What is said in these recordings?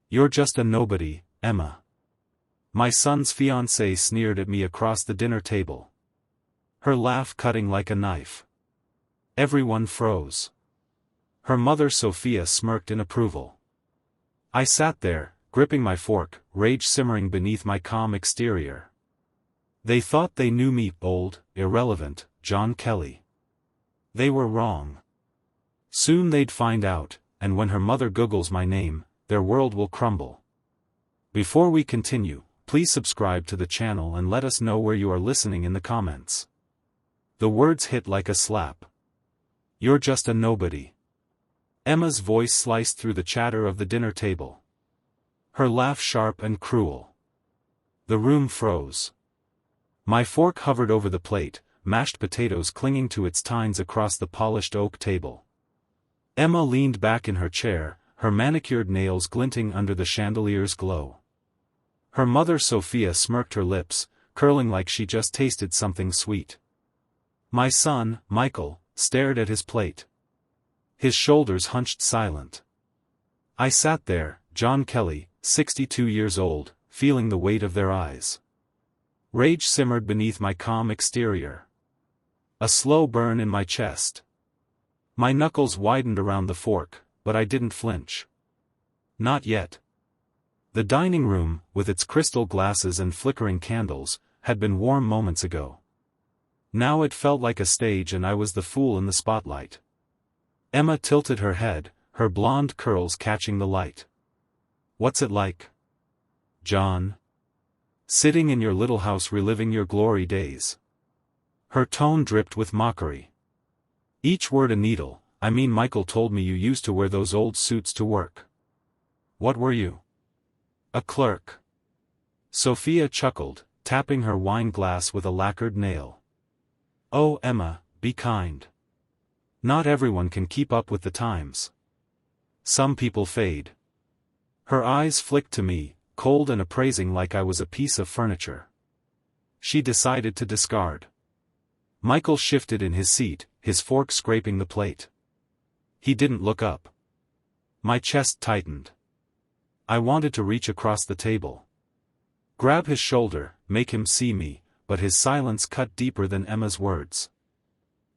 You're just a nobody, Emma. My son's fiancée sneered at me across the dinner table. Her laugh cutting like a knife. Everyone froze. Her mother Sophia smirked in approval. I sat there, gripping my fork, rage simmering beneath my calm exterior. They thought they knew me, old, irrelevant, John Kelly. They were wrong. Soon they'd find out, and when her mother Googles my name, their world will crumble. Before we continue, please subscribe to the channel and let us know where you are listening in the comments. The words hit like a slap. You're just a nobody. Emma's voice sliced through the chatter of the dinner table. Her laugh sharp and cruel. The room froze. My fork hovered over the plate, mashed potatoes clinging to its tines across the polished oak table. Emma leaned back in her chair, her manicured nails glinting under the chandelier's glow. Her mother Sophia smirked her lips, curling like she just tasted something sweet. My son, Michael, stared at his plate. His shoulders hunched silent. I sat there, John Kelly, 62 years old, feeling the weight of their eyes. Rage simmered beneath my calm exterior. A slow burn in my chest. My knuckles widened around the fork, but I didn't flinch. Not yet. The dining room, with its crystal glasses and flickering candles, had been warm moments ago. Now it felt like a stage and I was the fool in the spotlight. Emma tilted her head, her blonde curls catching the light. What's it like, John? Sitting in your little house reliving your glory days. Her tone dripped with mockery. Each word a needle. I mean, Michael told me you used to wear those old suits to work. What were you? A clerk. Sophia chuckled, tapping her wine glass with a lacquered nail. Oh, Emma, be kind. Not everyone can keep up with the times. Some people fade. Her eyes flicked to me, cold and appraising like I was a piece of furniture. She decided to discard. Michael shifted in his seat, his fork scraping the plate. He didn't look up. My chest tightened. I wanted to reach across the table. Grab his shoulder, make him see me, but his silence cut deeper than Emma's words.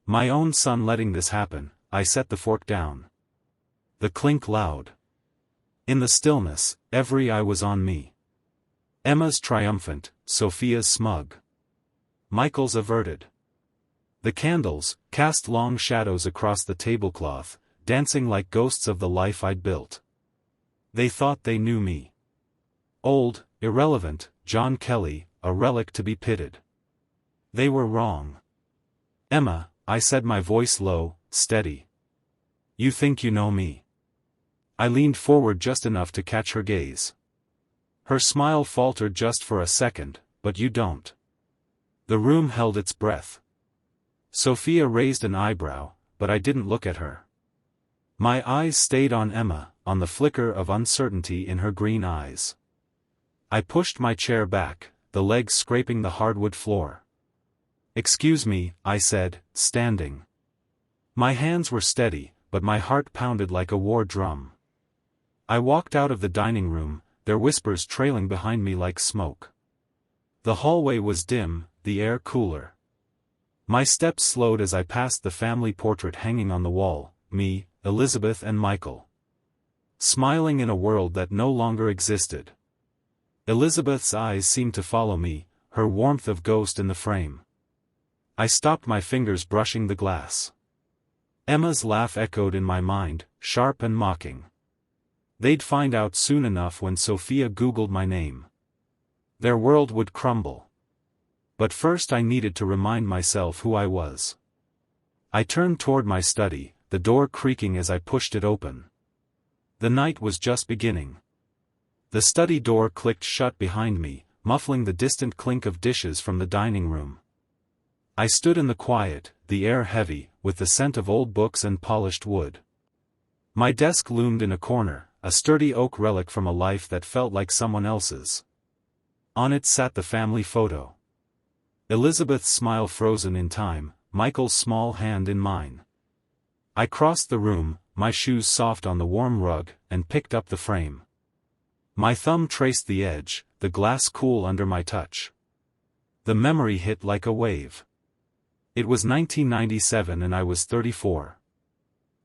My own son letting this happen. I set the fork down. The clink loud. In the stillness, every eye was on me. Emma's triumphant, Sophia's smug. Michael's averted. The candles cast long shadows across the tablecloth, dancing like ghosts of the life I'd built. They thought they knew me. Old, irrelevant, John Kelly, a relic to be pitied. They were wrong. Emma, I said, my voice low, steady. You think you know me? I leaned forward just enough to catch her gaze. Her smile faltered just for a second, but you don't. The room held its breath. Sophia raised an eyebrow, but I didn't look at her. My eyes stayed on Emma, on the flicker of uncertainty in her green eyes. I pushed my chair back, the legs scraping the hardwood floor. Excuse me, I said, standing. My hands were steady, but my heart pounded like a war drum. I walked out of the dining room, their whispers trailing behind me like smoke. The hallway was dim, the air cooler. My steps slowed as I passed the family portrait hanging on the wall, me, Elizabeth and Michael. Smiling in a world that no longer existed. Elizabeth's eyes seemed to follow me, her warmth of ghost in the frame. I stopped, my fingers brushing the glass. Emma's laugh echoed in my mind, sharp and mocking. They'd find out soon enough when Sophia Googled my name. Their world would crumble. But first I needed to remind myself who I was. I turned toward my study, the door creaking as I pushed it open. The night was just beginning. The study door clicked shut behind me, muffling the distant clink of dishes from the dining room. I stood in the quiet, the air heavy, with the scent of old books and polished wood. My desk loomed in a corner, a sturdy oak relic from a life that felt like someone else's. On it sat the family photo. Elizabeth's smile frozen in time, Michael's small hand in mine. I crossed the room, my shoes soft on the warm rug, and picked up the frame. My thumb traced the edge, the glass cool under my touch. The memory hit like a wave. It was 1997 and I was 34.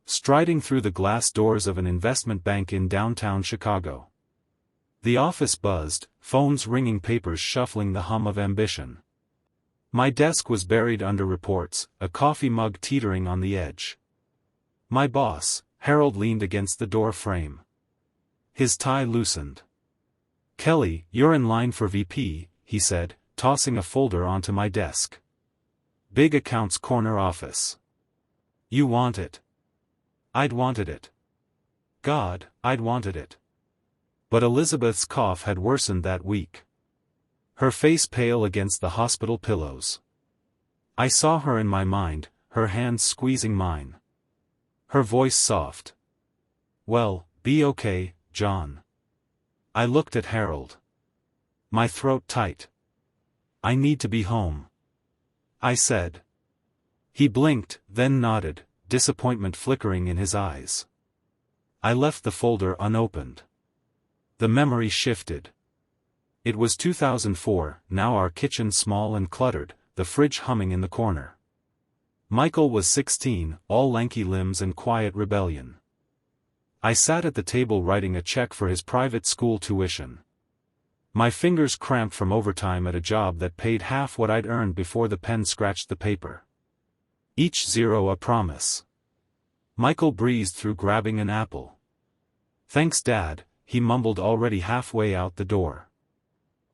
Striding through the glass doors of an investment bank in downtown Chicago. The office buzzed, phones ringing, papers shuffling, the hum of ambition. My desk was buried under reports, a coffee mug teetering on the edge. My boss, Harold, leaned against the door frame. His tie loosened. "Kelly, you're in line for VP," he said, tossing a folder onto my desk. "Big accounts corner office. You want it?" I'd wanted it. God, I'd wanted it. But Elizabeth's cough had worsened that week. Her face pale against the hospital pillows. I saw her in my mind, her hands squeezing mine. Her voice soft. "Well, be okay, John." I looked at Harold. My throat tight. "I need to be home," I said. He blinked, then nodded, disappointment flickering in his eyes. I left the folder unopened. The memory shifted. It was 2004, now our kitchen small and cluttered, the fridge humming in the corner. Michael was 16, all lanky limbs and quiet rebellion. I sat at the table writing a check for his private school tuition. My fingers cramped from overtime at a job that paid half what I'd earned before the pen scratched the paper. Each zero a promise. Michael breezed through, grabbing an apple. "Thanks, Dad," he mumbled, already halfway out the door.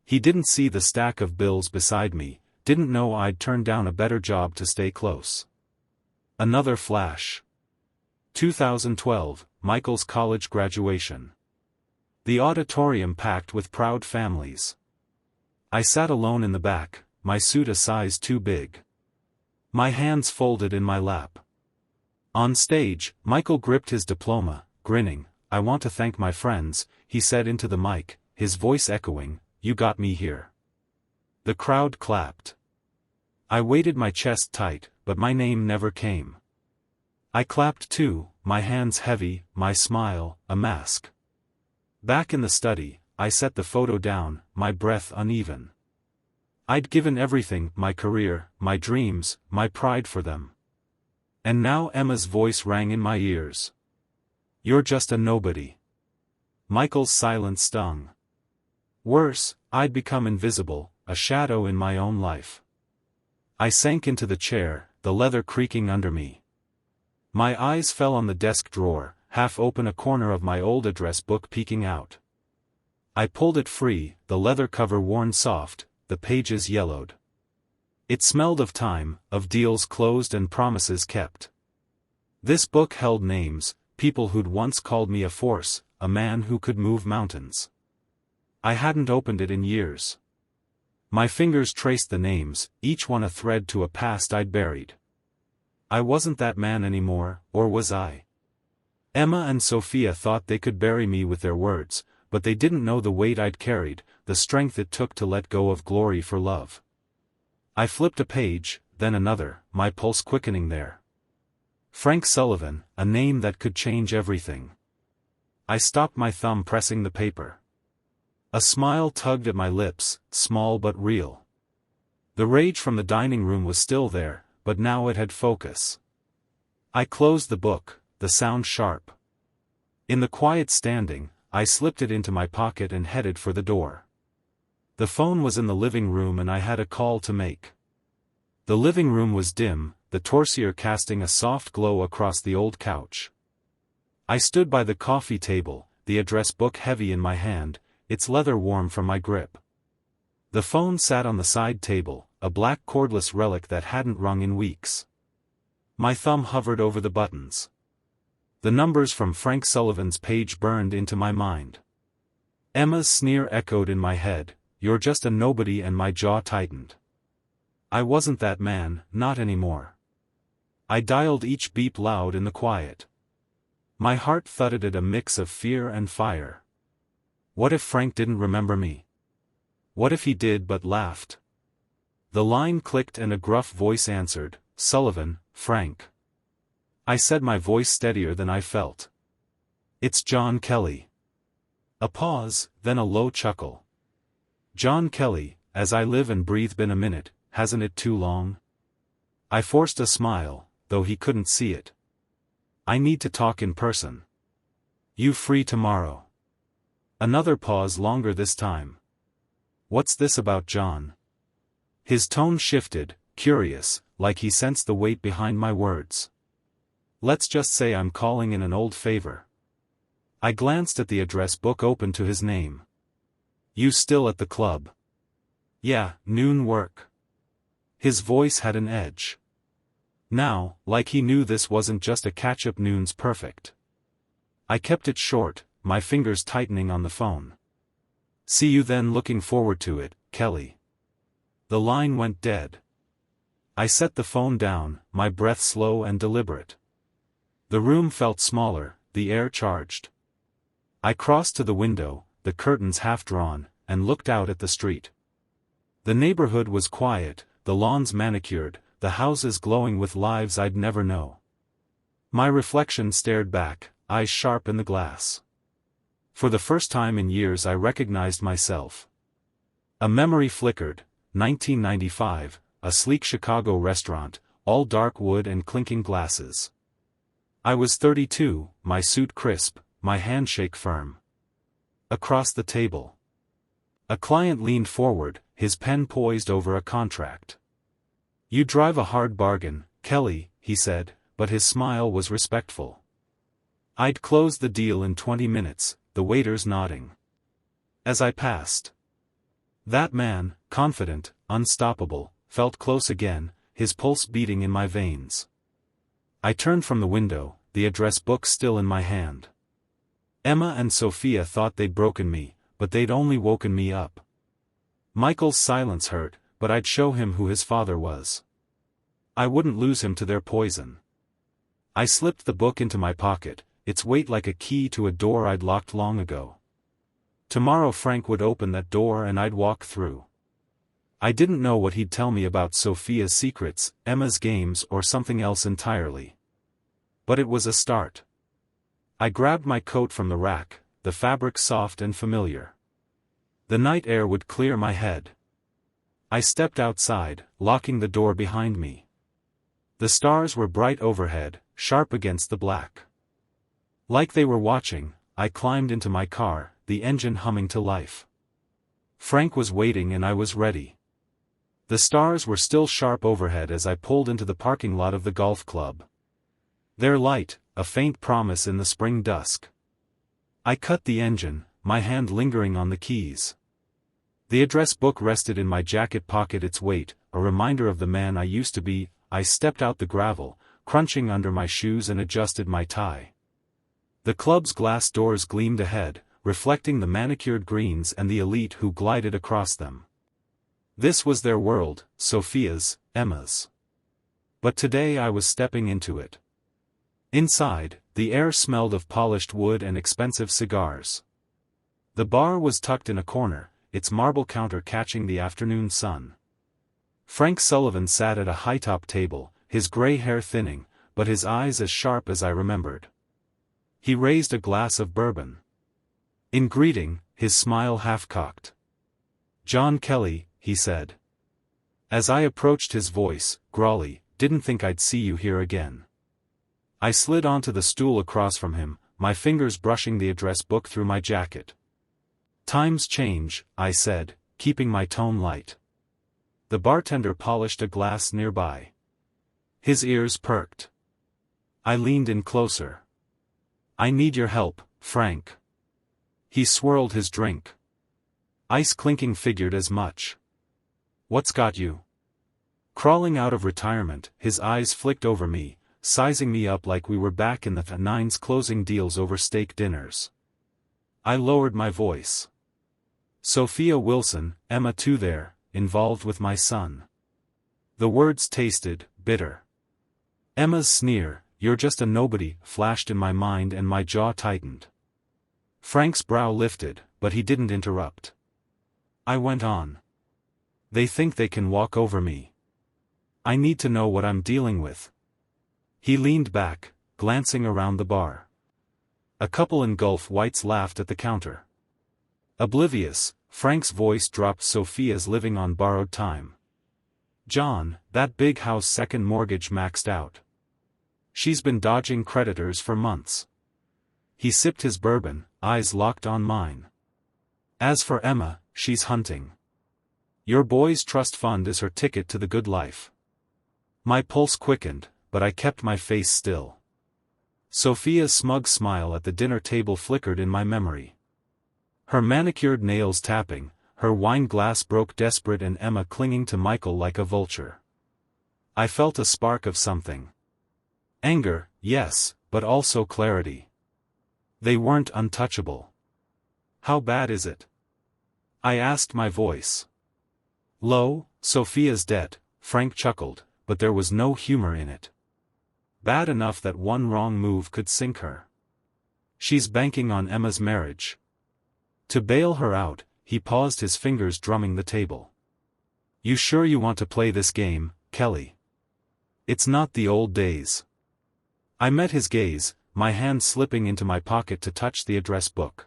He didn't see the stack of bills beside me, didn't know I'd turned down a better job to stay close. Another flash. 2012, Michael's college graduation. The auditorium packed with proud families. I sat alone in the back, my suit a size too big. My hands folded in my lap. On stage, Michael gripped his diploma, grinning. "I want to thank my friends," he said into the mic, his voice echoing, "You got me here." The crowd clapped. I weighted my chest tight, but my name never came. I clapped too, my hands heavy, my smile a mask. Back in the study, I set the photo down, my breath uneven. I'd given everything, my career, my dreams, my pride for them. And now Emma's voice rang in my ears. "You're just a nobody." Michael's silence stung. Worse, I'd become invisible, a shadow in my own life. I sank into the chair, the leather creaking under me. My eyes fell on the desk drawer, half open, a corner of my old address book peeking out. I pulled it free, the leather cover worn soft, the pages yellowed. It smelled of time, of deals closed and promises kept. This book held names, people who'd once called me a force, a man who could move mountains. I hadn't opened it in years. My fingers traced the names, each one a thread to a past I'd buried. I wasn't that man anymore, or was I? Emma and Sophia thought they could bury me with their words, but they didn't know the weight I'd carried, the strength it took to let go of glory for love. I flipped a page, then another, my pulse quickening there. Frank Sullivan, a name that could change everything. I stopped, my thumb pressing the paper. A smile tugged at my lips, small but real. The rage from the dining room was still there, but now it had focus. I closed the book, the sound sharp. In the quiet standing, I slipped it into my pocket and headed for the door. The phone was in the living room and I had a call to make. The living room was dim, the torsier casting a soft glow across the old couch. I stood by the coffee table, the address book heavy in my hand, its leather warm from my grip. The phone sat on the side table, a black cordless relic that hadn't rung in weeks. My thumb hovered over the buttons. The numbers from Frank Sullivan's page burned into my mind. Emma's sneer echoed in my head, "You're just a nobody," and my jaw tightened. I wasn't that man, not anymore. I dialed each beep loud in the quiet. My heart thudded at a mix of fear and fire. What if Frank didn't remember me? What if he did but laughed? The line clicked and a gruff voice answered, "Sullivan, Frank." I said, my voice steadier than I felt. "It's John Kelly." A pause, then a low chuckle. John Kelly, as I live and breathe been a minute, hasn't it too long? I forced a smile, though he couldn't see it. I need to talk in person. You free tomorrow? Another pause, longer this time. What's this about, John? His tone shifted, curious, like he sensed the weight behind my words. Let's just say I'm calling in an old favor. I glanced at the address book open to his name. You still at the club? Yeah, noon work. His voice had an edge. Now, like he knew this wasn't just a catch-up. Noon's perfect. I kept it short, my fingers tightening on the phone. See you then. Looking forward to it, Kelly. The line went dead. I set the phone down, my breath slow and deliberate. The room felt smaller, the air charged. I crossed to the window, the curtains half drawn, and looked out at the street. The neighborhood was quiet, the lawns manicured, the houses glowing with lives I'd never know. My reflection stared back, eyes sharp in the glass. For the first time in years I recognized myself. A memory flickered, 1995, a sleek Chicago restaurant, all dark wood and clinking glasses. I was 32, my suit crisp, my handshake firm. Across the table. A client leaned forward, his pen poised over a contract. You drive a hard bargain, Kelly, he said, but his smile was respectful. I'd close the deal in 20 minutes, the waiters nodding. As I passed. That man, confident, unstoppable, felt close again, his pulse beating in my veins. I turned from the window, the address book still in my hand. Emma and Sophia thought they'd broken me, but they'd only woken me up. Michael's silence hurt, but I'd show him who his father was. I wouldn't lose him to their poison. I slipped the book into my pocket, its weight like a key to a door I'd locked long ago. Tomorrow Frank would open that door and I'd walk through. I didn't know what he'd tell me about Sophia's secrets, Emma's games, or something else entirely. But it was a start. I grabbed my coat from the rack, the fabric soft and familiar. The night air would clear my head. I stepped outside, locking the door behind me. The stars were bright overhead, sharp against the black. Like they were watching, I climbed into my car, the engine humming to life. Frank was waiting and I was ready. The stars were still sharp overhead as I pulled into the parking lot of the golf club. Their light, a faint promise in the spring dusk. I cut the engine, my hand lingering on the keys. The address book rested in my jacket pocket, its weight, a reminder of the man I used to be. I stepped out the gravel, crunching under my shoes, and adjusted my tie. The club's glass doors gleamed ahead, reflecting the manicured greens and the elite who glided across them. This was their world, Sophia's, Emma's. But today I was stepping into it. Inside, the air smelled of polished wood and expensive cigars. The bar was tucked in a corner, its marble counter catching the afternoon sun. Frank Sullivan sat at a high-top table, his gray hair thinning, but his eyes as sharp as I remembered. He raised a glass of bourbon. In greeting, his smile half-cocked. John Kelly, he said. As I approached, his voice, Grawly, didn't think I'd see you here again. I slid onto the stool across from him, my fingers brushing the address book through my jacket. Times change, I said, keeping my tone light. The bartender polished a glass nearby. His ears perked. I leaned in closer. I need your help, Frank. He swirled his drink. Ice clinking figured as much. What's got you? Crawling out of retirement, his eyes flicked over me, sizing me up like we were back in the nines closing deals over steak dinners. I lowered my voice. Sophia Wilson, Emma too there, involved with my son. The words tasted bitter. Emma's sneer, "You're just a nobody," flashed in my mind and my jaw tightened. Frank's brow lifted, but he didn't interrupt. I went on. They think they can walk over me. I need to know what I'm dealing with. He leaned back, glancing around the bar. A couple in Gulf whites laughed at the counter. Oblivious, Frank's voice dropped. Sophia's living on borrowed time. John, that big house second mortgage maxed out. She's been dodging creditors for months. He sipped his bourbon, eyes locked on mine. As for Emma, she's hunting. Your boy's trust fund is her ticket to the good life. My pulse quickened, but I kept my face still. Sophia's smug smile at the dinner table flickered in my memory. Her manicured nails tapping, her wine glass broke desperate, and Emma clinging to Michael like a vulture. I felt a spark of something. Anger, yes, but also clarity. They weren't untouchable. How bad is it? I asked, my voice low. Sophia's debt, Frank chuckled, but there was no humor in it. Bad enough that one wrong move could sink her. She's banking on Emma's marriage. To bail her out, he paused, his fingers drumming the table. You sure you want to play this game, Kelly? It's not the old days. I met his gaze, my hand slipping into my pocket to touch the address book.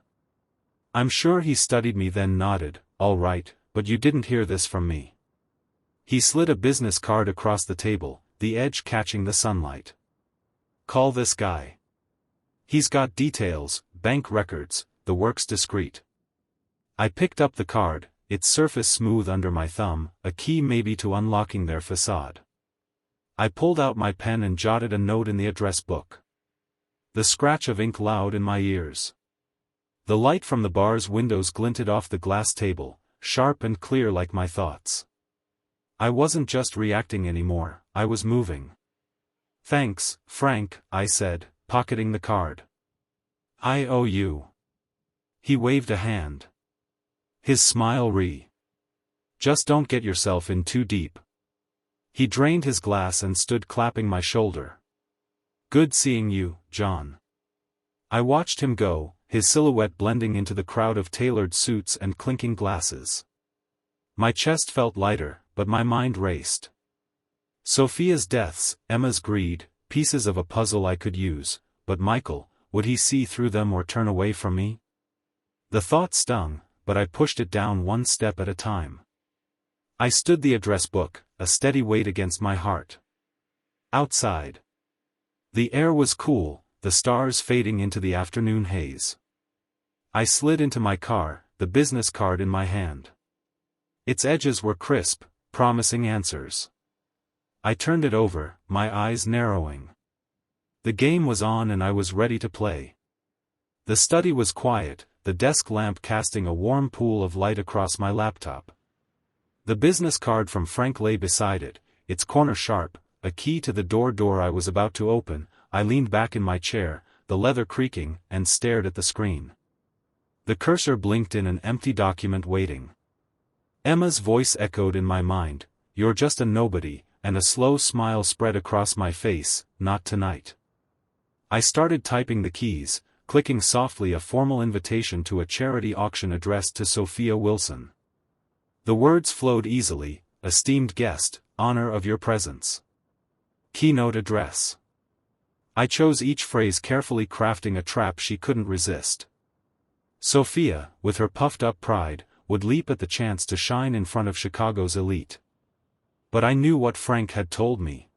I'm sure he studied me, then nodded. All right, but you didn't hear this from me. He slid a business card across the table, the edge catching the sunlight. Call this guy. He's got details, bank records, the works discreet. I picked up the card, its surface smooth under my thumb, a key maybe to unlocking their facade. I pulled out my pen and jotted a note in the address book. The scratch of ink loud in my ears. The light from the bar's windows glinted off the glass table, sharp and clear like my thoughts. I wasn't just reacting anymore, I was moving. Thanks, Frank, I said, pocketing the card. I owe you. He waved a hand. His smile just don't get yourself in too deep. He drained his glass and stood clapping my shoulder. Good seeing you, John. I watched him go, his silhouette blending into the crowd of tailored suits and clinking glasses. My chest felt lighter, but my mind raced. Sophia's deaths, Emma's greed, pieces of a puzzle I could use, but Michael, would he see through them or turn away from me? The thought stung, but I pushed it down one step at a time. I stood the address book, a steady weight against my heart. Outside. The air was cool, the stars fading into the afternoon haze. I slid into my car, the business card in my hand. Its edges were crisp, promising answers. I turned it over, my eyes narrowing. The game was on and I was ready to play. The study was quiet, the desk lamp casting a warm pool of light across my laptop. The business card from Frank lay beside it, its corner sharp, a key to the door I was about to open. I leaned back in my chair, the leather creaking, and stared at the screen. The cursor blinked in an empty document waiting. Emma's voice echoed in my mind, "You're just a nobody," and a slow smile spread across my face, "Not tonight." I started typing the keys, clicking softly, a formal invitation to a charity auction addressed to Sophia Wilson. The words flowed easily: "Esteemed guest, honor of your presence. Keynote address." I chose each phrase carefully, crafting a trap she couldn't resist. Sophia, with her puffed-up pride, would leap at the chance to shine in front of Chicago's elite. But I knew what Frank had told me.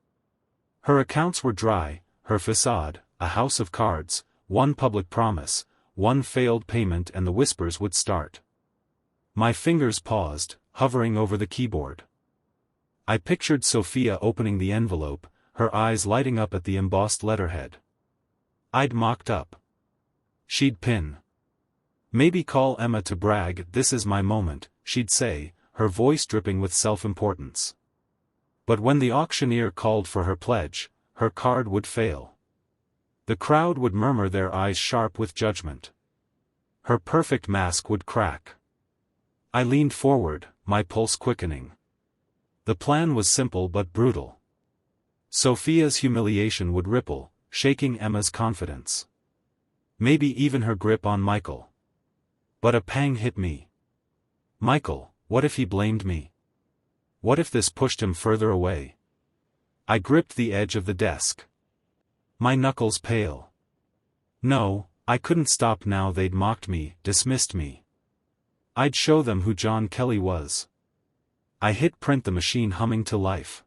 Her accounts were dry, her facade, a house of cards, one public promise, one failed payment, and the whispers would start. My fingers paused, hovering over the keyboard. I pictured Sophia opening the envelope, her eyes lighting up at the embossed letterhead. I'd mocked up. She'd pin. "Maybe call Emma to brag, this is my moment," she'd say, her voice dripping with self-importance. But when the auctioneer called for her pledge, her card would fail. The crowd would murmur, their eyes sharp with judgment. Her perfect mask would crack. I leaned forward, my pulse quickening. The plan was simple but brutal. Sophia's humiliation would ripple, shaking Emma's confidence. Maybe even her grip on Michael. But a pang hit me. Michael, what if he blamed me? What if this pushed him further away? I gripped the edge of the desk. My knuckles pale. No, I couldn't stop now. They'd mocked me, dismissed me. I'd show them who John Kelly was. I hit print, the machine humming to life.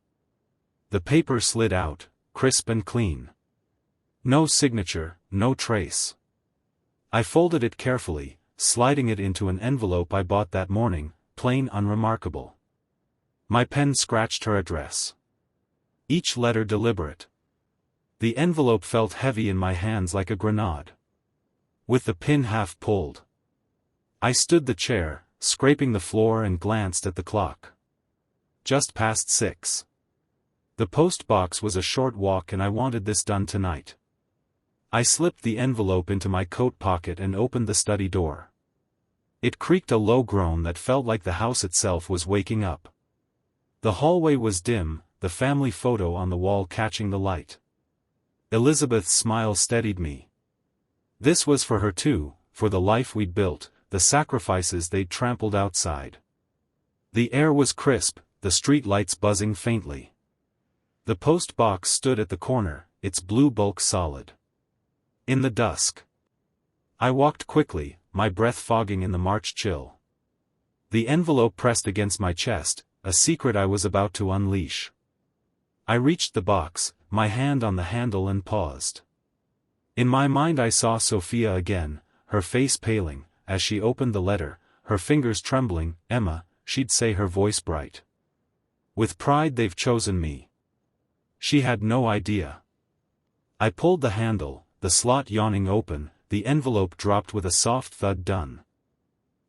The paper slid out, crisp and clean. No signature, no trace. I folded it carefully, sliding it into an envelope I bought that morning, plain, unremarkable. My pen scratched her address. Each letter deliberate. The envelope felt heavy in my hands like a grenade. With the pin half pulled, I stood the chair, scraping the floor, and glanced at the clock. Just past 6. The post box was a short walk and I wanted this done tonight. I slipped the envelope into my coat pocket and opened the study door. It creaked, a low groan that felt like the house itself was waking up. The hallway was dim, the family photo on the wall catching the light. Elizabeth's smile steadied me. This was for her too, for the life we'd built, the sacrifices they'd trampled outside. The air was crisp, the street lights buzzing faintly. The post box stood at the corner, its blue bulk solid. In the dusk, I walked quickly, my breath fogging in the March chill. The envelope pressed against my chest, a secret I was about to unleash. I reached the box, my hand on the handle, and paused. In my mind I saw Sophia again, her face paling, as she opened the letter, her fingers trembling. "Emma," she'd say, her voice bright. "With pride they've chosen me." She had no idea. I pulled the handle, the slot yawning open, the envelope dropped with a soft thud. Done.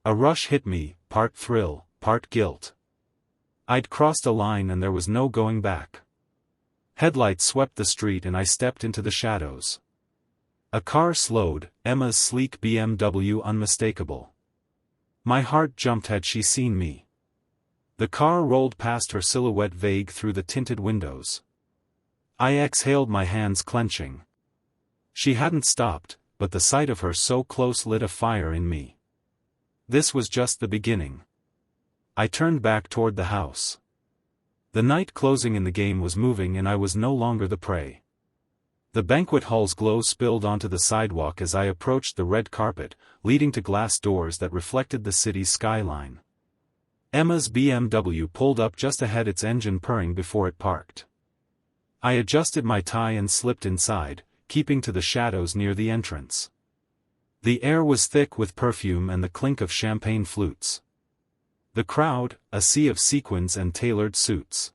A rush hit me, part thrill, part guilt. I'd crossed a line and there was no going back. Headlights swept the street and I stepped into the shadows. A car slowed, Emma's sleek BMW unmistakable. My heart jumped. Had she seen me? The car rolled past, her silhouette vague through the tinted windows. I exhaled, my hands clenching. She hadn't stopped, but the sight of her so close lit a fire in me. This was just the beginning. I turned back toward the house. The night closing in, the game was moving and I was no longer the prey. The banquet hall's glow spilled onto the sidewalk as I approached the red carpet, leading to glass doors that reflected the city's skyline. Emma's BMW pulled up just ahead, its engine purring before it parked. I adjusted my tie and slipped inside, keeping to the shadows near the entrance. The air was thick with perfume and the clink of champagne flutes. The crowd, a sea of sequins and tailored suits.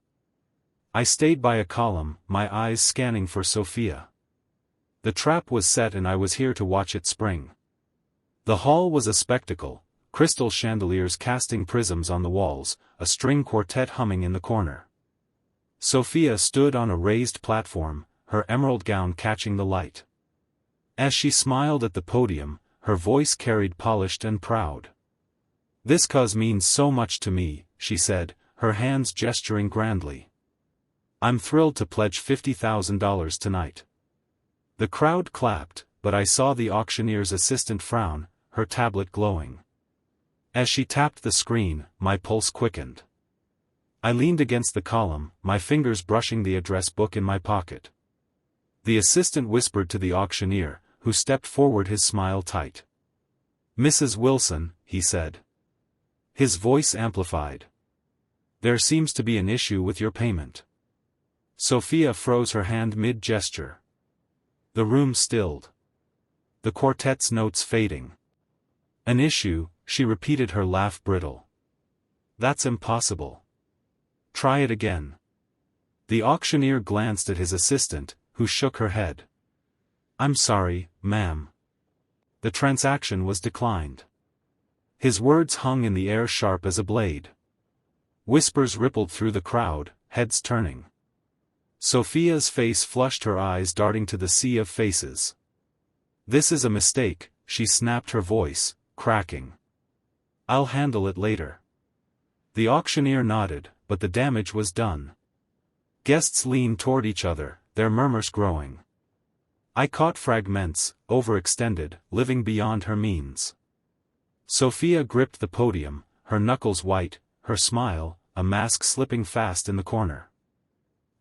I stayed by a column, my eyes scanning for Sophia. The trap was set and I was here to watch it spring. The hall was a spectacle, crystal chandeliers casting prisms on the walls, a string quartet humming in the corner. Sophia stood on a raised platform, her emerald gown catching the light. As she smiled at the podium, her voice carried, polished and proud. "This cause means so much to me," she said, her hands gesturing grandly. "I'm thrilled to pledge $50,000 tonight." The crowd clapped, but I saw the auctioneer's assistant frown, her tablet glowing. As she tapped the screen, my pulse quickened. I leaned against the column, my fingers brushing the address book in my pocket. The assistant whispered to the auctioneer, who stepped forward, his smile tight. "Mrs. Wilson," he said. His voice amplified. "There seems to be an issue with your payment." Sophia froze her hand mid-gesture. The room stilled. The quartet's notes fading. "An issue," she repeated, her laugh brittle. "That's impossible. Try it again." The auctioneer glanced at his assistant, who shook her head. "I'm sorry, ma'am. The transaction was declined." His words hung in the air, sharp as a blade. Whispers rippled through the crowd, heads turning. Sophia's face flushed, her eyes darting to the sea of faces. "This is a mistake," she snapped, her voice cracking. "I'll handle it later." The auctioneer nodded, but the damage was done. Guests leaned toward each other, their murmurs growing. I caught fragments, overextended, living beyond her means. Sophia gripped the podium, her knuckles white, her smile, a mask slipping fast in the corner.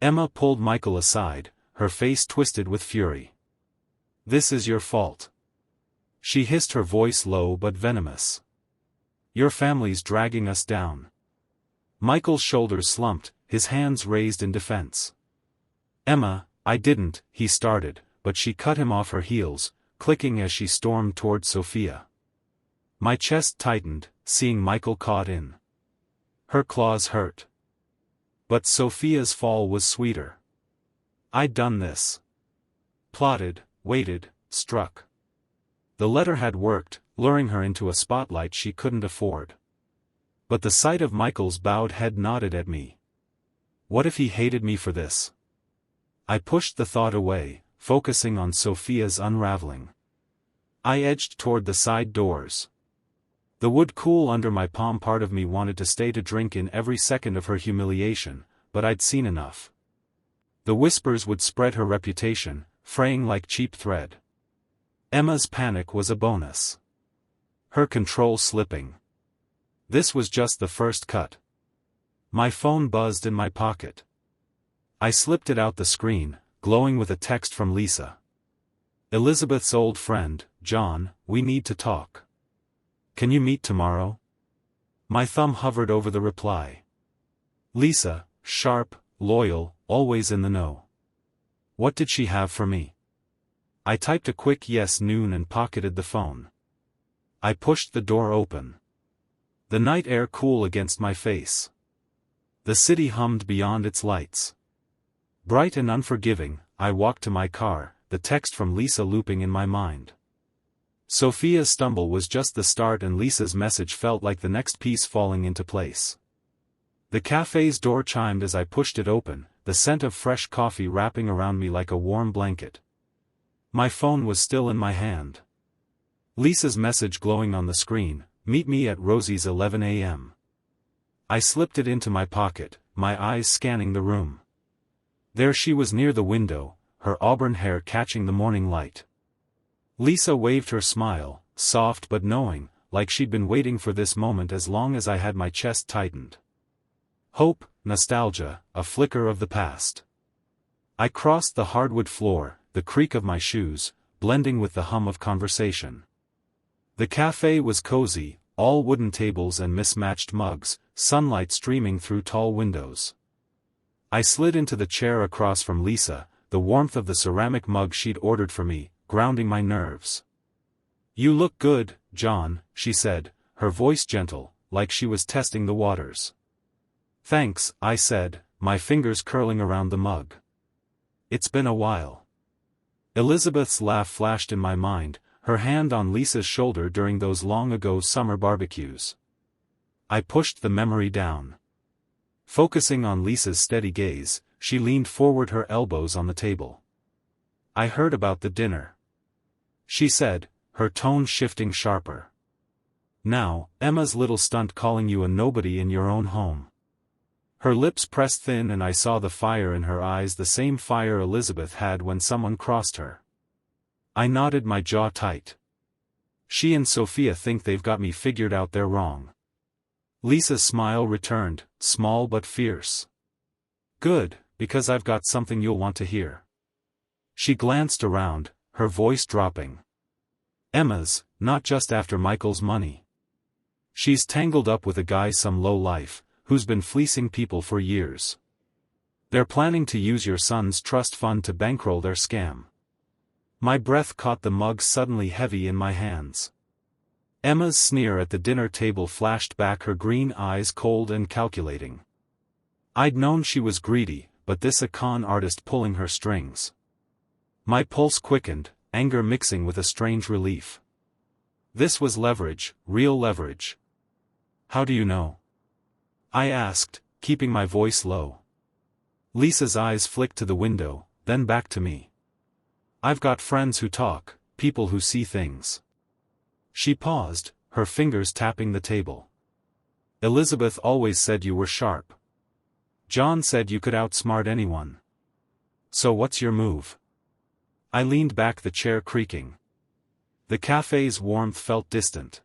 Emma pulled Michael aside, her face twisted with fury. "This is your fault." She hissed, her voice low but venomous. Your family's dragging us down. Michael's shoulders slumped, his hands raised in defense. Emma, I didn't, he started, but she cut him off her heels, clicking as she stormed towards Sophia. My chest tightened, seeing Michael caught in her claws hurt. But Sophia's fall was sweeter. I'd done this. Plotted, waited, struck. The letter had worked, luring her into a spotlight she couldn't afford. But the sight of Michael's bowed head nodded at me. What if he hated me for this? I pushed the thought away, focusing on Sophia's unraveling. I edged toward the side doors. The wood cool under my palm. Part of me wanted to stay to drink in every second of her humiliation, but I'd seen enough. The whispers would spread her reputation, fraying like cheap thread. Emma's panic was a bonus. Her control slipping. This was just the first cut. My phone buzzed in my pocket. I slipped it out the screen, glowing with a text from Lisa. Elizabeth's old friend, John, we need to talk. Can you meet tomorrow? My thumb hovered over the reply. Lisa, sharp, loyal, always in the know. What did she have for me? I typed a quick yes noon and pocketed the phone. I pushed the door open. The night air cool against my face. The city hummed beyond its lights. Bright and unforgiving, I walked to my car, the text from Lisa looping in my mind. Sophia's stumble was just the start, and Lisa's message felt like the next piece falling into place. The cafe's door chimed as I pushed it open, the scent of fresh coffee wrapping around me like a warm blanket. My phone was still in my hand. Lisa's message glowing on the screen, meet me at Rosie's 11 a.m. I slipped it into my pocket, my eyes scanning the room. There she was near the window, her auburn hair catching the morning light. Lisa waved her smile, soft but knowing, like she'd been waiting for this moment as long as I had my chest tightened. Hope, nostalgia, a flicker of the past. I crossed the hardwood floor, the creak of my shoes, blending with the hum of conversation. The cafe was cozy, all wooden tables and mismatched mugs, sunlight streaming through tall windows. I slid into the chair across from Lisa, the warmth of the ceramic mug she'd ordered for me, grounding my nerves. You look good, John, she said, her voice gentle, like she was testing the waters. Thanks, I said, my fingers curling around the mug. It's been a while. Elizabeth's laugh flashed in my mind, her hand on Lisa's shoulder during those long-ago summer barbecues. I pushed the memory down. Focusing on Lisa's steady gaze, she leaned forward, her elbows on the table. I heard about the dinner, she said, her tone shifting sharper. Now, Emma's little stunt calling you a nobody in your own home. Her lips pressed thin and I saw the fire in her eyes, the same fire Elizabeth had when someone crossed her. I nodded, my jaw tight. She and Sophia think they've got me figured out, they're wrong. Lisa's smile returned, small but fierce. Good, because I've got something you'll want to hear. She glanced around, her voice dropping. Emma's, not just after Michael's money. She's tangled up with a guy, some low-life, who's been fleecing people for years. They're planning to use your son's trust fund to bankroll their scam. My breath caught, the mug suddenly heavy in my hands. Emma's sneer at the dinner table flashed back, her green eyes cold and calculating. I'd known she was greedy, but this a con artist pulling her strings. My pulse quickened, anger mixing with a strange relief. This was leverage, real leverage. How do you know? I asked, keeping my voice low. Lisa's eyes flicked to the window, then back to me. I've got friends who talk, people who see things. She paused, her fingers tapping the table. Elizabeth always said you were sharp. John said you could outsmart anyone. So what's your move? I leaned back, the chair creaking. The cafe's warmth felt distant.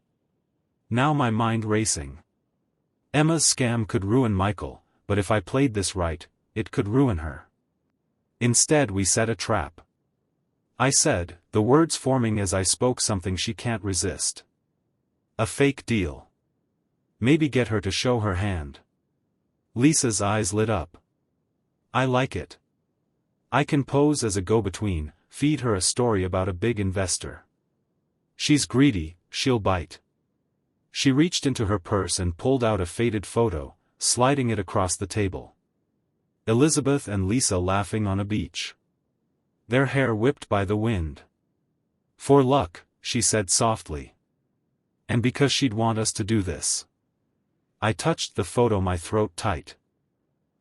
Now my mind racing. Emma's scam could ruin Michael, but if I played this right, it could ruin her. Instead we set a trap. I said, the words forming as I spoke, something she can't resist. A fake deal. Maybe get her to show her hand. Lisa's eyes lit up. I like it. I can pose as a go-between, feed her a story about a big investor. She's greedy, she'll bite. She reached into her purse and pulled out a faded photo, sliding it across the table. Elizabeth and Lisa laughing on a beach. Their hair whipped by the wind. For luck, she said softly. And because she'd want us to do this. I touched the photo, my throat tight.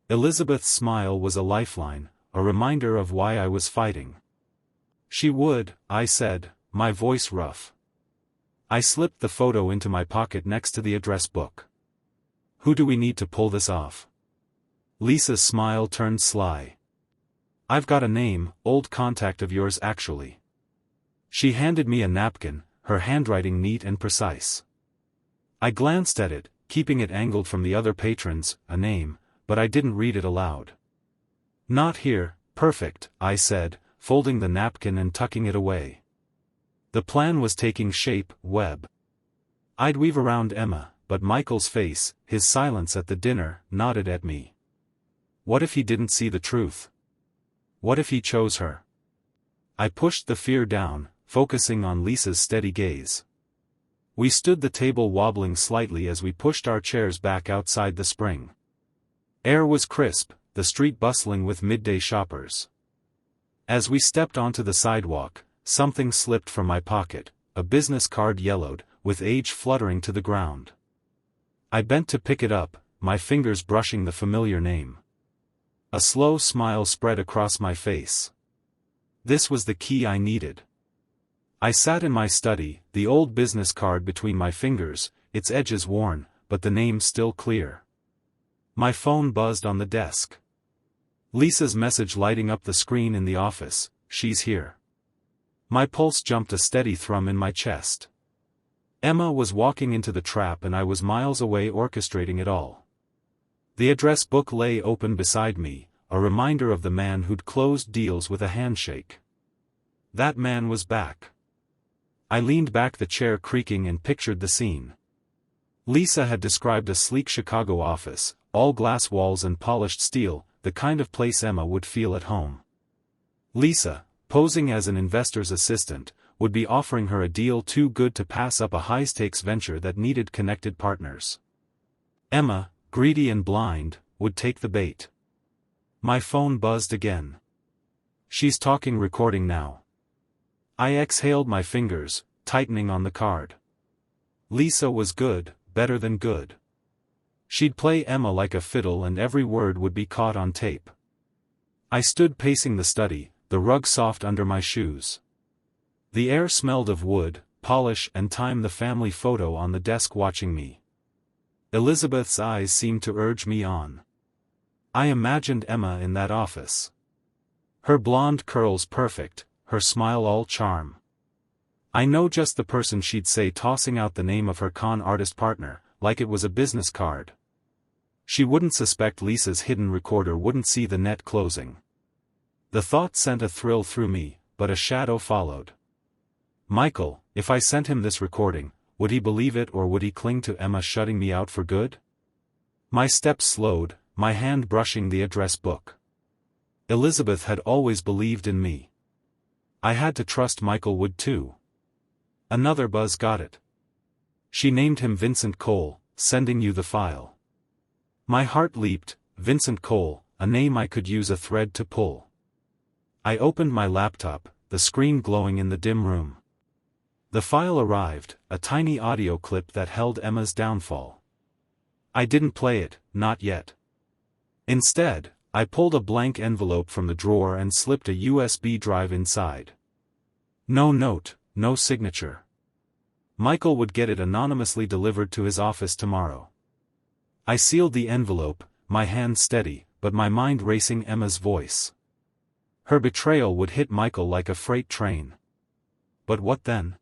Elizabeth's smile was a lifeline, a reminder of why I was fighting. She would, I said, my voice rough. I slipped the photo into my pocket next to the address book. Who do we need to pull this off? Lisa's smile turned sly. I've got a name, old contact of yours actually. She handed me a napkin, her handwriting neat and precise. I glanced at it, keeping it angled from the other patrons, a name, but I didn't read it aloud. Not here, perfect, I said, folding the napkin and tucking it away. The plan was taking shape, Webb. I'd weave around Emma, but Michael's face, his silence at the dinner, nodded at me. What if he didn't see the truth? What if he chose her? I pushed the fear down, focusing on Lisa's steady gaze. We stood the table wobbling slightly as we pushed our chairs back outside the spring. Air was crisp, the street bustling with midday shoppers. As we stepped onto the sidewalk, something slipped from my pocket, a business card yellowed, with age fluttering to the ground. I bent to pick it up, my fingers brushing the familiar name. A slow smile spread across my face. This was the key I needed. I sat in my study, the old business card between my fingers, its edges worn, but the name still clear. My phone buzzed on the desk. Lisa's message lighting up the screen in the office, she's here. My pulse jumped a steady thrum in my chest. Emma was walking into the trap and I was miles away orchestrating it all. The address book lay open beside me, a reminder of the man who'd closed deals with a handshake. That man was back. I leaned back, the chair creaking, and pictured the scene. Lisa had described a sleek Chicago office, all glass walls and polished steel, the kind of place Emma would feel at home. Lisa, posing as an investor's assistant, would be offering her a deal too good to pass up, a high-stakes venture that needed connected partners. Emma, greedy and blind, would take the bait. My phone buzzed again. She's talking, recording now. I exhaled, my fingers tightening on the card. Lisa was good, better than good. She'd play Emma like a fiddle and every word would be caught on tape. I stood pacing the study, the rug soft under my shoes. The air smelled of wood, polish and time, the family photo on the desk watching me. Elizabeth's eyes seemed to urge me on. I imagined Emma in that office. Her blonde curls perfect, her smile all charm. I know just the person she'd say, tossing out the name of her con artist partner, like it was a business card. She wouldn't suspect Lisa's hidden recorder, wouldn't see the net closing. The thought sent a thrill through me, but a shadow followed. Michael, if I sent him this recording, would he believe it, or would he cling to Emma, shutting me out for good? My steps slowed, my hand brushing the address book. Elizabeth had always believed in me. I had to trust Michael would too. Another buzz got it. She named him Vincent Cole, sending you the file. My heart leaped. Vincent Cole, a name I could use a thread to pull. I opened my laptop, the screen glowing in the dim room. The file arrived, a tiny audio clip that held Emma's downfall. I didn't play it, not yet. Instead, I pulled a blank envelope from the drawer and slipped a USB drive inside. No note, no signature. Michael would get it anonymously delivered to his office tomorrow. I sealed the envelope, my hand steady, but my mind racing. Emma's voice. Her betrayal would hit Michael like a freight train. But what then?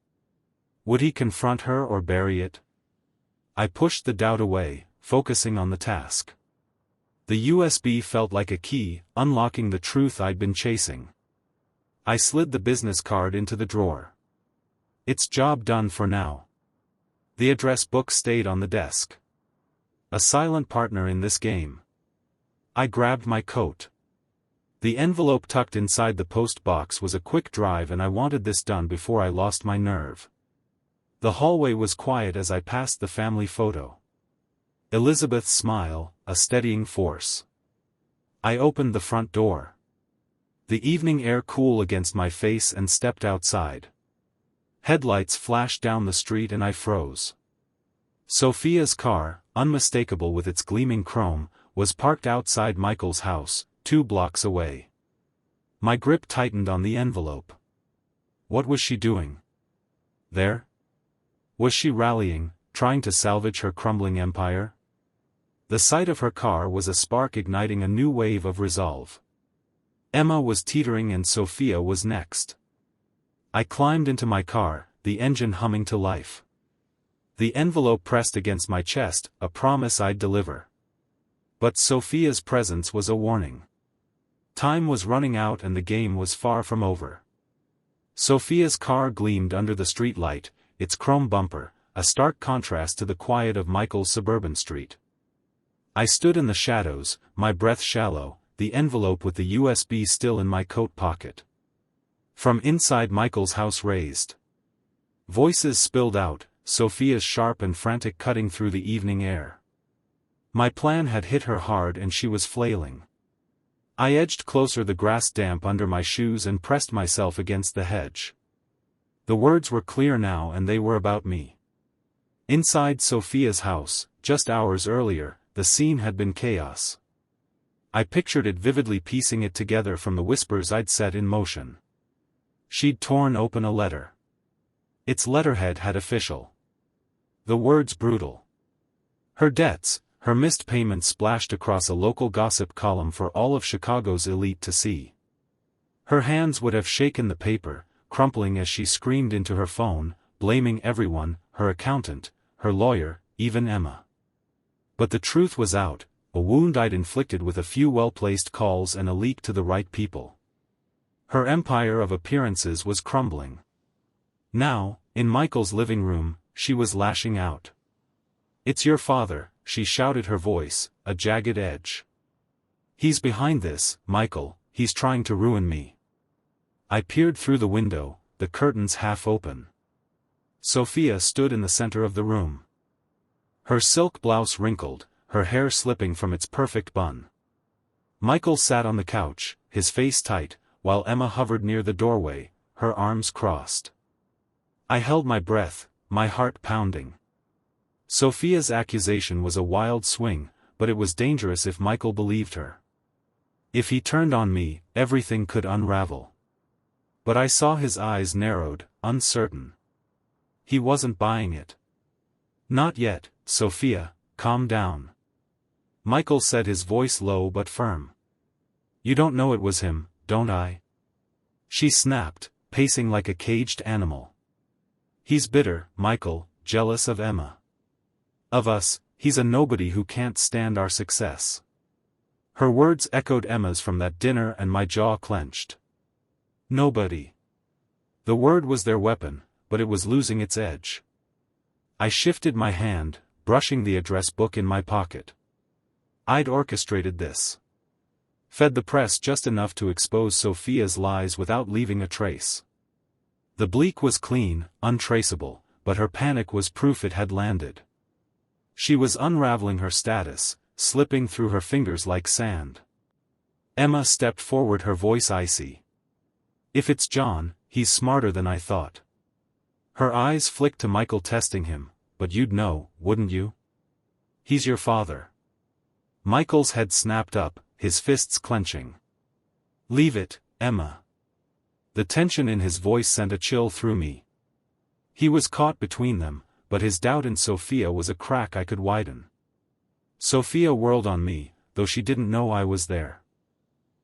Would he confront her or bury it? I pushed the doubt away, focusing on the task. The USB felt like a key, unlocking the truth I'd been chasing. I slid the business card into the drawer. Its job done for now. The address book stayed on the desk. A silent partner in this game. I grabbed my coat. The envelope tucked inside the post box was a quick drive, and I wanted this done before I lost my nerve. The hallway was quiet as I passed the family photo. Elizabeth's smile, a steadying force. I opened the front door. The evening air cool against my face, and stepped outside. Headlights flashed down the street and I froze. Sophia's car, unmistakable with its gleaming chrome, was parked outside Michael's house, 2 blocks away. My grip tightened on the envelope. What was she doing there? Was she rallying, trying to salvage her crumbling empire? The sight of her car was a spark igniting a new wave of resolve. Emma was teetering and Sophia was next. I climbed into my car, the engine humming to life. The envelope pressed against my chest, a promise I'd deliver. But Sophia's presence was a warning. Time was running out and the game was far from over. Sophia's car gleamed under the street light, its chrome bumper, a stark contrast to the quiet of Michael's suburban street. I stood in the shadows, my breath shallow, the envelope with the USB still in my coat pocket. From inside Michael's house raised. Voices spilled out, Sophia's sharp and frantic, cutting through the evening air. My plan had hit her hard and she was flailing. I edged closer, the grass damp under my shoes, and pressed myself against the hedge. The words were clear now, and they were about me. Inside Sophia's house, just hours earlier, the scene had been chaos. I pictured it vividly, piecing it together from the whispers I'd set in motion. She'd torn open a letter. Its letterhead had official. The words brutal. Her debts, her missed payments splashed across a local gossip column for all of Chicago's elite to see. Her hands would have shaken the paper, crumpling as she screamed into her phone, blaming everyone, her accountant, her lawyer, even Emma. But the truth was out, a wound I'd inflicted with a few well-placed calls and a leak to the right people. Her empire of appearances was crumbling. Now, in Michael's living room, she was lashing out. "It's your father," she shouted, her voice, a jagged edge. "He's behind this, Michael, he's trying to ruin me." I peered through the window, the curtains half open. Sophia stood in the center of the room. Her silk blouse wrinkled, her hair slipping from its perfect bun. Michael sat on the couch, his face tight, while Emma hovered near the doorway, her arms crossed. I held my breath, my heart pounding. Sophia's accusation was a wild swing, but it was dangerous if Michael believed her. If he turned on me, everything could unravel. But I saw his eyes narrowed, uncertain. He wasn't buying it. "Not yet, Sophia, calm down." Michael said, his voice low but firm. "You don't know it was him, don't I?" She snapped, pacing like a caged animal. "He's bitter, Michael, jealous of Emma. Of us, he's a nobody who can't stand our success." Her words echoed Emma's from that dinner and my jaw clenched. Nobody. The word was their weapon, but it was losing its edge. I shifted my hand, brushing the address book in my pocket. I'd orchestrated this. Fed the press just enough to expose Sophia's lies without leaving a trace. The bleak was clean, untraceable, but her panic was proof it had landed. She was unraveling her status, slipping through her fingers like sand. Emma stepped forward, her voice icy. "If it's John, he's smarter than I thought." Her eyes flicked to Michael, testing him. "But you'd know, wouldn't you? He's your father." Michael's head snapped up, his fists clenching. "Leave it, Emma." The tension in his voice sent a chill through me. He was caught between them, but his doubt in Sophia was a crack I could widen. Sophia whirled on me, though she didn't know I was there.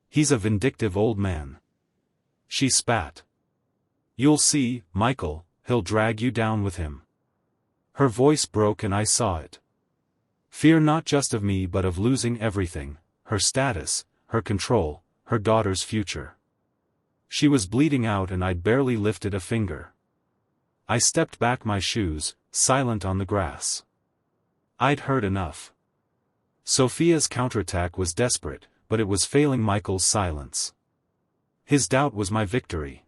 "He's a vindictive old man," she spat. "You'll see, Michael, he'll drag you down with him." Her voice broke and I saw it. Fear not just of me but of losing everything, her status, her control, her daughter's future. She was bleeding out and I'd barely lifted a finger. I stepped back, my shoes, silent on the grass. I'd heard enough. Sophia's counterattack was desperate, but it was failing Michael's silence. His doubt was my victory.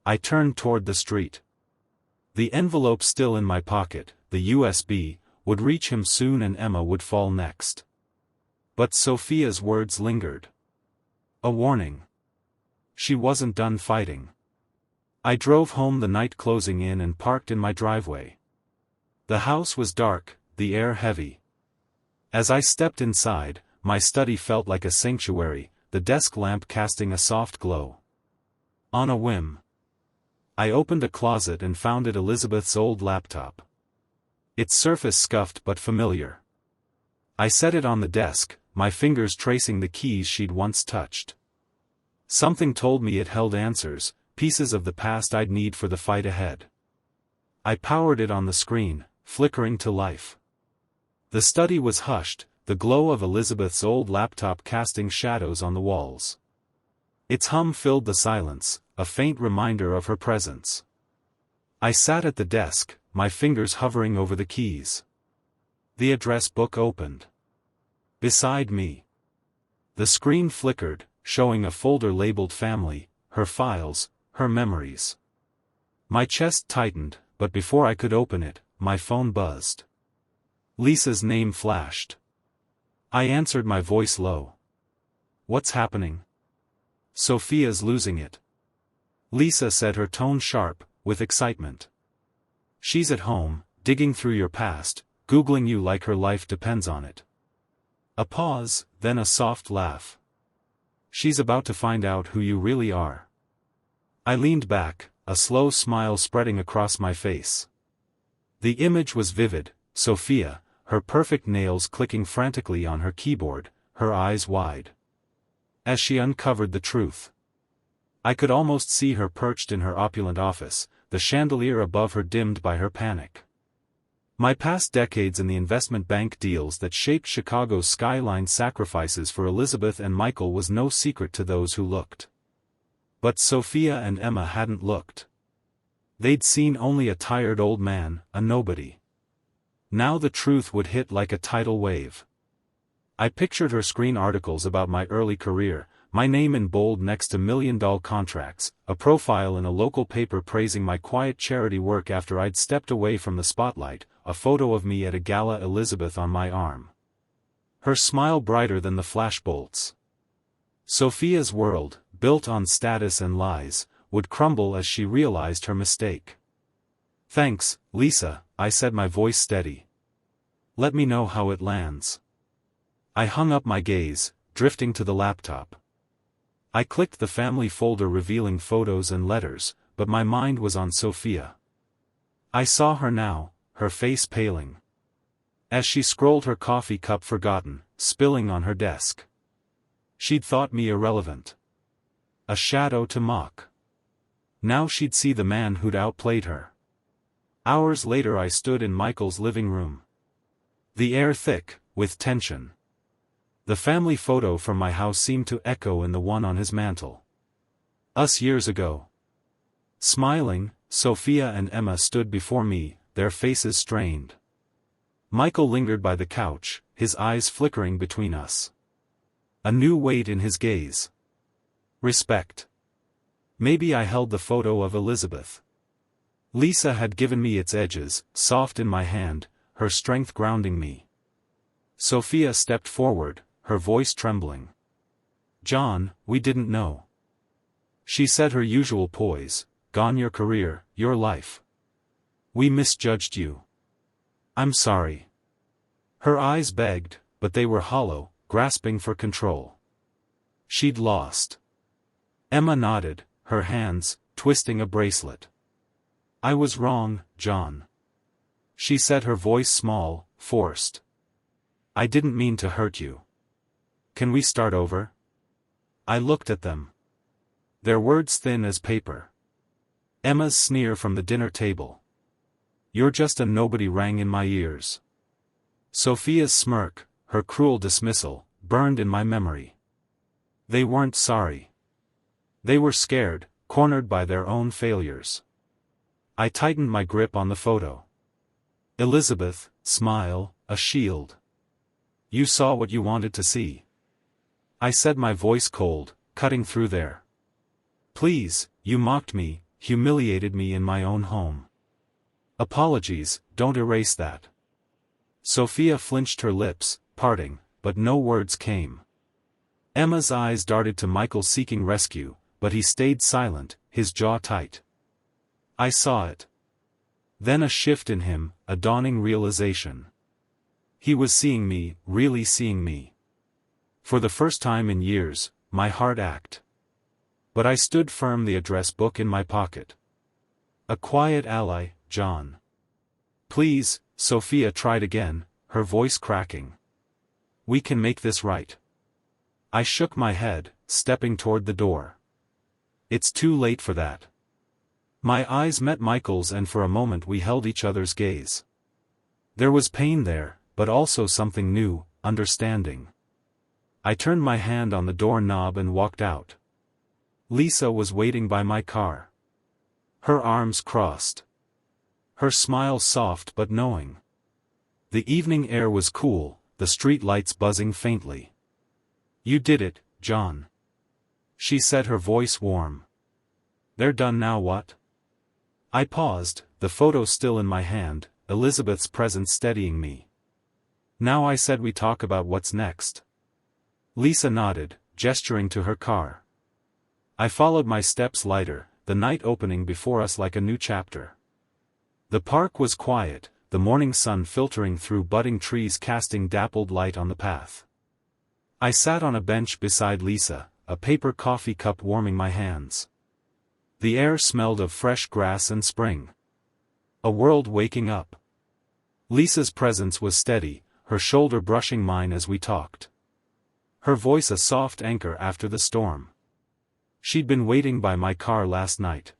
I turned toward the street. The envelope still in my pocket, the USB, would reach him soon and Emma would fall next. But Sophia's words lingered. A warning. She wasn't done fighting. I drove home, the night closing in, and parked in my driveway. The house was dark, the air heavy. As I stepped inside, my study felt like a sanctuary, the desk lamp casting a soft glow. On a whim, I opened a closet and found it Elizabeth's old laptop. Its surface scuffed but familiar. I set it on the desk, my fingers tracing the keys she'd once touched. Something told me it held answers, pieces of the past I'd need for the fight ahead. I powered it on the screen, flickering to life. The study was hushed, the glow of Elizabeth's old laptop casting shadows on the walls. Its hum filled the silence, a faint reminder of her presence. I sat at the desk, my fingers hovering over the keys. The address book opened. Beside me. The screen flickered, showing a folder labeled family, her files, her memories. My chest tightened, but before I could open it, my phone buzzed. Lisa's name flashed. I answered, my voice low. What's happening? Sophia's losing it. Lisa said, her tone sharp, with excitement. She's at home, digging through your past, Googling you like her life depends on it. A pause, then a soft laugh. She's about to find out who you really are. I leaned back, a slow smile spreading across my face. The image was vivid, Sophia, her perfect nails clicking frantically on her keyboard, her eyes wide. As she uncovered the truth, I could almost see her perched in her opulent office, the chandelier above her dimmed by her panic. My past decades in the investment bank deals that shaped Chicago's skyline sacrifices for Elizabeth and Michael was no secret to those who looked. But Sophia and Emma hadn't looked. They'd seen only a tired old man, a nobody. Now the truth would hit like a tidal wave. I pictured her screen articles about my early career, my name in bold next to million-dollar contracts, a profile in a local paper praising my quiet charity work after I'd stepped away from the spotlight, a photo of me at a gala, Elizabeth on my arm. Her smile brighter than the flashbolts. Sophia's world, built on status and lies, would crumble as she realized her mistake. Thanks, Lisa, I said, my voice steady. Let me know how it lands. I hung up my gaze, drifting to the laptop. I clicked the family folder revealing photos and letters, but my mind was on Sophia. I saw her now, her face paling. As she scrolled, her coffee cup forgotten, spilling on her desk. She'd thought me irrelevant. A shadow to mock. Now she'd see the man who'd outplayed her. Hours later I stood in Michael's living room. The air thick, with tension. The family photo from my house seemed to echo in the one on his mantel. Us years ago. Smiling, Sophia and Emma stood before me, their faces strained. Michael lingered by the couch, his eyes flickering between us. A new weight in his gaze. Respect. Maybe I held the photo of Elizabeth. Lisa had given me its edges, soft in my hand, her strength grounding me. Sophia stepped forward, her voice trembling. John, we didn't know. She said, her usual poise, gone your career, your life. We misjudged you. I'm sorry. Her eyes begged, but they were hollow, grasping for control. She'd lost. Emma nodded, her hands, twisting a bracelet. I was wrong, John. She said, her voice small, forced. I didn't mean to hurt you. Can we start over? I looked at them. Their words thin as paper. Emma's sneer from the dinner table. You're just a nobody rang in my ears. Sophia's smirk, her cruel dismissal, burned in my memory. They weren't sorry. They were scared, cornered by their own failures. I tightened my grip on the photo. Elizabeth, smile, a shield. You saw what you wanted to see. I said, my voice cold, cutting through there. Please, you mocked me, humiliated me in my own home. Apologies, don't erase that. Sophia flinched her lips, parting, but no words came. Emma's eyes darted to Michael seeking rescue, but he stayed silent, his jaw tight. I saw it. Then a shift in him, a dawning realization. He was seeing me, really seeing me. For the first time in years, my heart ached. But I stood firm, the address book in my pocket. A quiet ally, John. Please, Sophia tried again, her voice cracking. We can make this right. I shook my head, stepping toward the door. It's too late for that. My eyes met Michael's, and for a moment we held each other's gaze. There was pain there, but also something new, understanding. I turned my hand on the door knob and walked out. Lisa was waiting by my car. Her arms crossed. Her smile soft but knowing. The evening air was cool, the street lights buzzing faintly. You did it, John. She said, her voice warm. They're done now, what? I paused, the photo still in my hand, Elizabeth's presence steadying me. Now, I said, we talk about what's next. Lisa nodded, gesturing to her car. I followed, my steps lighter, the night opening before us like a new chapter. The park was quiet, the morning sun filtering through budding trees casting dappled light on the path. I sat on a bench beside Lisa, a paper coffee cup warming my hands. The air smelled of fresh grass and spring. A world waking up. Lisa's presence was steady, her shoulder brushing mine as we talked. Her voice a soft anchor after the storm. She'd been waiting by my car last night.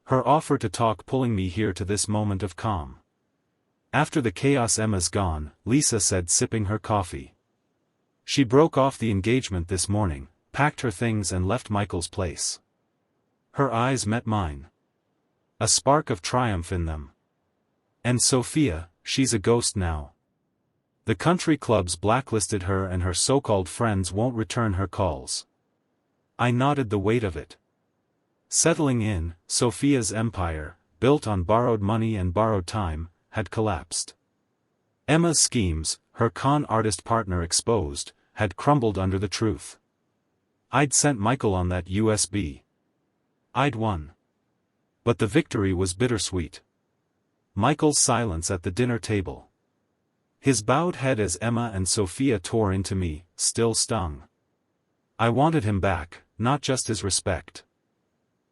Her offer to talk pulling me here to this moment of calm. After the chaos, Emma's gone, Lisa said, sipping her coffee. She broke off the engagement this morning, packed her things and left Michael's place. Her eyes met mine. A spark of triumph in them. And Sophia, she's a ghost now. The country clubs blacklisted her and her so-called friends won't return her calls. I nodded, the weight of it. Settling in, Sophia's empire, built on borrowed money and borrowed time, had collapsed. Emma's schemes, her con artist partner exposed, had crumbled under the truth. I'd sent Michael on that USB. I'd won. But the victory was bittersweet. Michael's silence at the dinner table. His bowed head as Emma and Sophia tore into me, still stung. I wanted him back, not just his respect.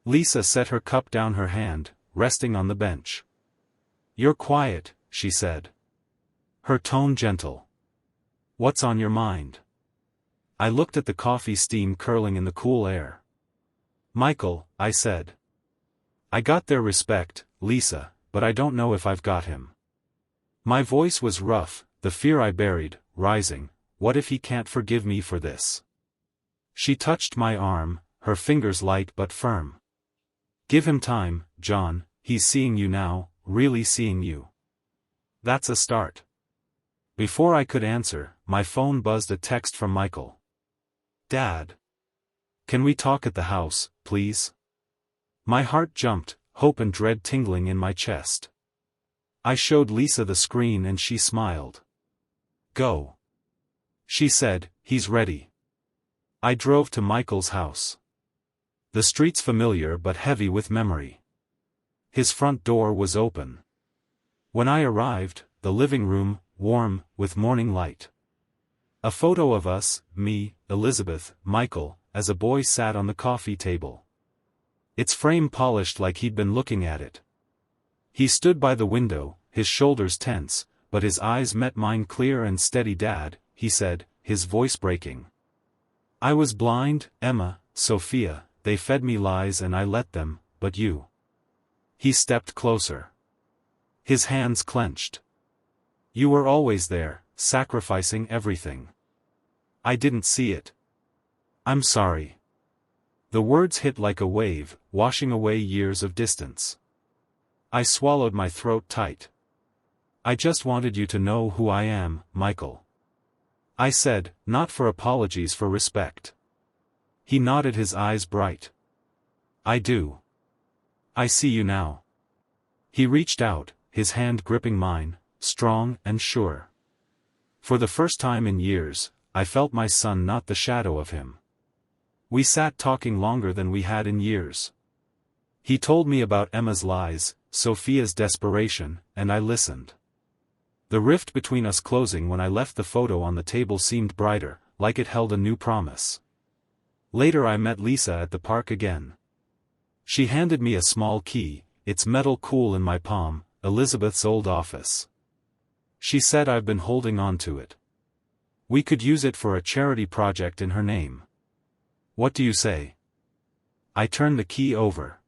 Lisa set her cup down, her hand, resting on the bench. You're quiet, she said. Her tone gentle. What's on your mind? I looked at the coffee steam curling in the cool air. Michael, I said. I got their respect, Lisa, but I don't know if I've got him. My voice was rough, the fear I buried, rising. What if he can't forgive me for this? She touched my arm, her fingers light but firm. Give him time, John, he's seeing you now, really seeing you. That's a start. Before I could answer, my phone buzzed, a text from Michael. Dad. Can we talk at the house, please? My heart jumped, hope and dread tingling in my chest. I showed Lisa the screen and she smiled. Go. She said, he's ready. I drove to Michael's house. The streets familiar but heavy with memory. His front door was open. When I arrived, the living room, warm, with morning light. A photo of us, me, Elizabeth, Michael, as a boy sat on the coffee table. Its frame polished like he'd been looking at it. He stood by the window, his shoulders tense, but his eyes met mine, clear and steady. Dad, he said, his voice breaking. I was blind, Emma, Sophia, they fed me lies and I let them, but you. He stepped closer. His hands clenched. You were always there, sacrificing everything. I didn't see it. I'm sorry. The words hit like a wave, washing away years of distance. I swallowed, my throat tight. I just wanted you to know who I am, Michael. I said, not for apologies, for respect. He nodded, his eyes bright. I do. I see you now. He reached out, his hand gripping mine, strong and sure. For the first time in years, I felt my son, not the shadow of him. We sat talking longer than we had in years. He told me about Emma's lies, Sophia's desperation, and I listened. The rift between us closing when I left the photo on the table seemed brighter, like it held a new promise. Later I met Lisa at the park again. She handed me a small key, its metal cool in my palm, Elizabeth's old office. She said I've been holding on to it. We could use it for a charity project in her name. What do you say? I turned the key over.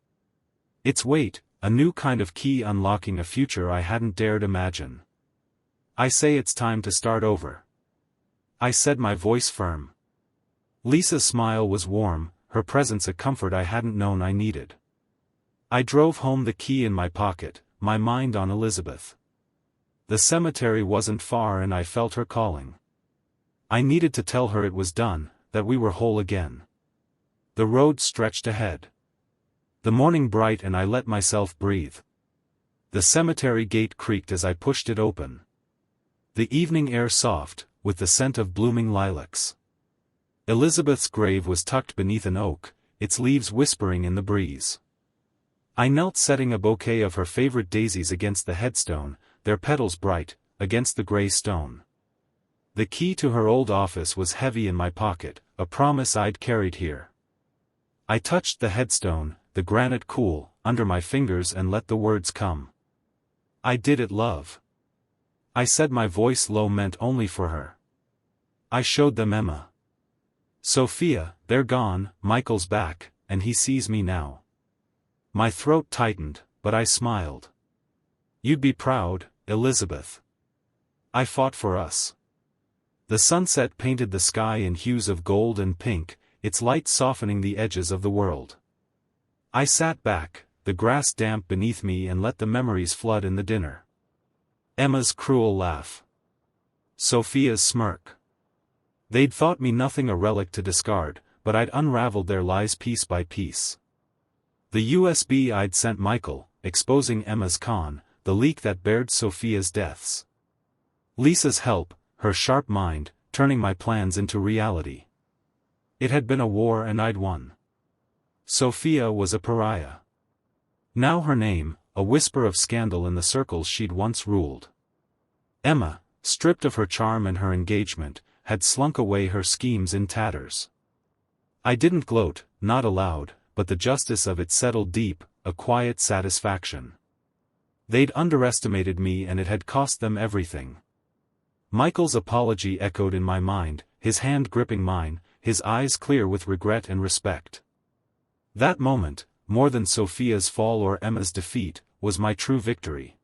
Its weight, a new kind of key unlocking a future I hadn't dared imagine. I say it's time to start over. I said, my voice firm. Lisa's smile was warm, her presence a comfort I hadn't known I needed. I drove home, the key in my pocket, my mind on Elizabeth. The cemetery wasn't far and I felt her calling. I needed to tell her it was done, that we were whole again. The road stretched ahead. The morning bright and I let myself breathe. The cemetery gate creaked as I pushed it open. The evening air soft, with the scent of blooming lilacs. Elizabeth's grave was tucked beneath an oak, its leaves whispering in the breeze. I knelt, setting a bouquet of her favorite daisies against the headstone, their petals bright, against the gray stone. The key to her old office was heavy in my pocket, a promise I'd carried here. I touched the headstone, the granite cool, under my fingers and let the words come. I did it, love. I said, my voice low, meant only for her. I showed them Emma. Sophia, they're gone, Michael's back, and he sees me now. My throat tightened, but I smiled. You'd be proud, Elizabeth. I fought for us. The sunset painted the sky in hues of gold and pink, its light softening the edges of the world. I sat back, the grass damp beneath me, and let the memories flood in the dinner. Emma's cruel laugh. Sophia's smirk. They'd thought me nothing, a relic to discard, but I'd unraveled their lies piece by piece. The USB I'd sent Michael, exposing Emma's con, the leak that bared Sophia's deaths. Lisa's help, her sharp mind, turning my plans into reality. It had been a war and I'd won. Sophia was a pariah. Now her name, a whisper of scandal in the circles she'd once ruled. Emma, stripped of her charm and her engagement, had slunk away, her schemes in tatters. I didn't gloat, not aloud, but the justice of it settled deep, a quiet satisfaction. They'd underestimated me and it had cost them everything. Michael's apology echoed in my mind, his hand gripping mine, his eyes clear with regret and respect. That moment, more than Sophia's fall or Emma's defeat, was my true victory.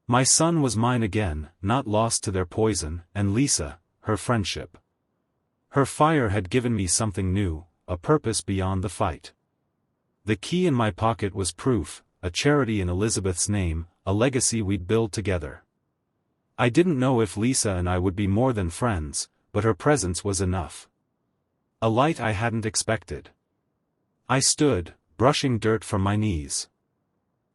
My son was mine again, not lost to their poison, and Lisa, her friendship. Her fire had given me something new, a purpose beyond the fight. The key in my pocket was proof, a charity in Elizabeth's name, a legacy we'd build together. I didn't know if Lisa and I would be more than friends, but her presence was enough. A light I hadn't expected. I stood, brushing dirt from my knees.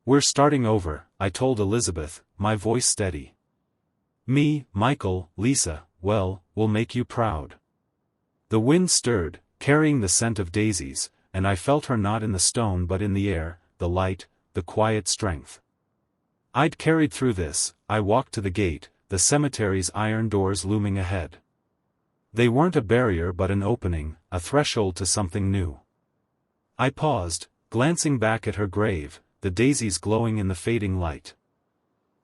We're starting over, I told Elizabeth, my voice steady. Me, Michael, Lisa, well, we'll make you proud. The wind stirred, carrying the scent of daisies, and I felt her not in the stone but in the air, the light, the quiet strength. I'd carried through this. I walked to the gate, the cemetery's iron doors looming ahead. They weren't a barrier but an opening, a threshold to something new. I paused, glancing back at her grave, the daisies glowing in the fading light.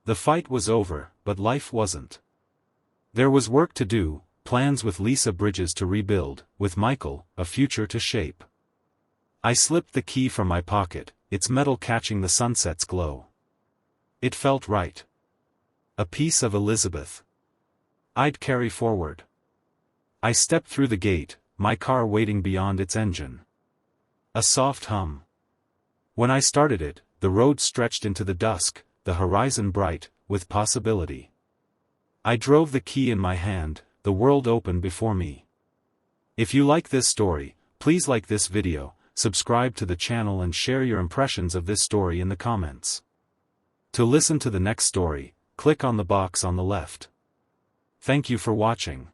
The fight was over, but life wasn't. There was work to do, plans with Lisa, bridges to rebuild, with Michael, a future to shape. I slipped the key from my pocket, its metal catching the sunset's glow. It felt right. A piece of Elizabeth I'd carry forward. I stepped through the gate, my car waiting beyond its engine. A soft hum. When I started it, the road stretched into the dusk, the horizon bright, with possibility. I drove, the key in my hand, the world opened before me. If you like this story, please like this video, subscribe to the channel and share your impressions of this story in the comments. To listen to the next story, click on the box on the left. Thank you for watching.